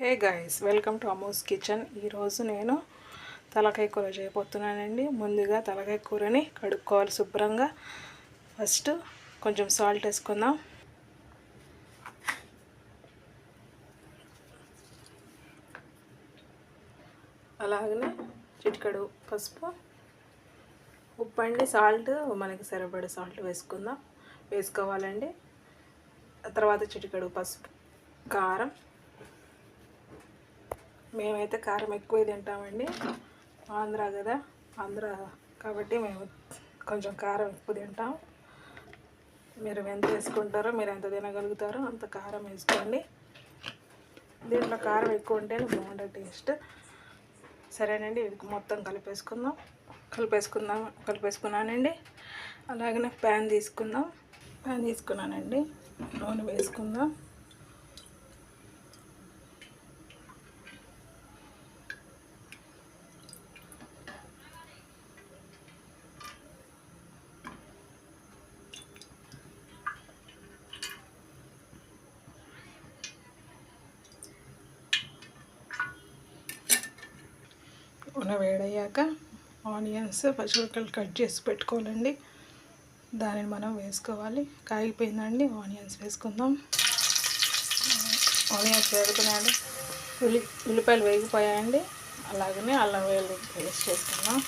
Hey guys, welcome to Amu's kitchen. ఈరోజు నేను తలకాయ కూర చేయబోతున్నానండి. ముందుగా తలకాయ కూరని కడుక్కోవాలి శుభ్రంగా. ఫస్ట్ కొంచెం సాల్ట్ వేసుకుందాం. అలాగనే చిటికెడు పసుపు, ఉప్పు అండి. సాల్ట్ మనకి సరిపడే సాల్ట్ వేసుకోవాలండి. తర్వాత చిటికెడు పసుపు, కారం. మేమైతే కారం ఎక్కువ తింటామండి. ఆంధ్ర కదా, ఆంధ్ర కాబట్టి మేము కొంచెం కారం ఎక్కువ తింటాం. మీరు ఎంత వేసుకుంటారో, మీరు ఎంత తినగలుగుతారో అంత కారం వేసుకోండి. దీంట్లో కారం ఎక్కువ ఉంటేనే బాగుంటుంది టేస్ట్. సరేనండి, ఇది మొత్తం కలిపేసుకున్నానండి. అలాగనే ప్యాన్ తీసుకున్నానండి. నూనె వేసుకుందాం. నూనె వేడయ్యాక ఆనియన్స్, పచ్చిమిరపకాయలు కట్ చేసి పెట్టుకోవాలండి. దానిని మనం వేసుకోవాలి. కాగిపోయిందండి, ఆనియన్స్ వేసుకుందాం. ఆనియన్స్ వేగుతున్నాయండి, ఉల్లిపాయలు వేగిపోయాయండి. అలాగనే అల్లం వెల్లుల్లి పేస్ట్ చేసుకుందాం.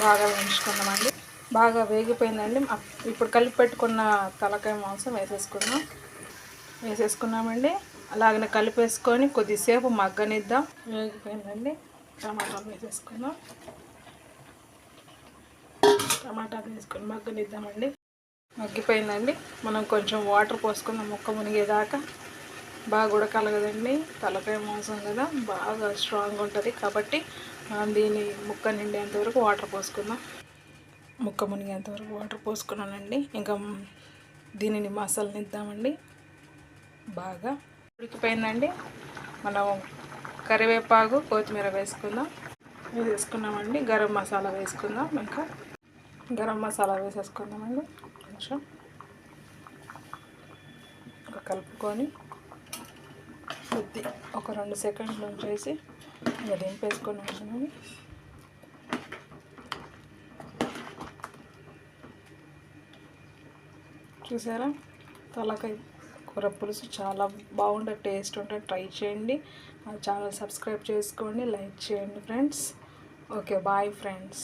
బాగా వేయించుకుందామండి. బాగా వేగిపోయిందండి. ఇప్పుడు కలిపి పెట్టుకున్న తలకాయ మాంసం వేసేసుకున్నామండి. అలాగనే కలిపేసుకొని కొద్దిసేపు మగ్గనిద్దాం. వేగిపోయిందండి. టమాటాలు వేసుకొని మగ్గనిద్దామండి. మగ్గిపోయిందండి. మనం కొంచెం వాటర్ పోసుకుందాం ముక్క మునిగేదాకా. బాగా ఉడకాలి కదండి, తలకాయ మాంసం కదా, బాగా స్ట్రాంగ్ ఉంటుంది. కాబట్టి మనం దీన్ని ముక్క నిండేంతవరకు వాటర్ పోసుకుందాం. ముక్క మునిగేంతవరకు వాటర్ పోసుకున్నానండి. ఇంకా దీనిని మసాలానిద్దామండి. బాగా ఉడికిపోయిందండి. మనం కరివేపాకు, కొత్తిమీర వేసుకున్నామండి. గరం మసాలా వేసుకుందాం. ఇంకా గరం మసాలా వేసేసుకుందామండి. కొంచెం కలుపుకొని ఒక 2 సెకండ్లు ఉంచేసి ఇంకా దింపేసుకొని ఉంచున్నాను. చూసారా, తలకాయ కూర పులుసు చాలా బాగుంటుంది, టేస్ట్ ఉంటుంది. ట్రై చేయండి. మా ఛానల్ సబ్స్క్రైబ్ చేసుకోండి, లైక్ చేయండి ఫ్రెండ్స్. Okay, bye friends.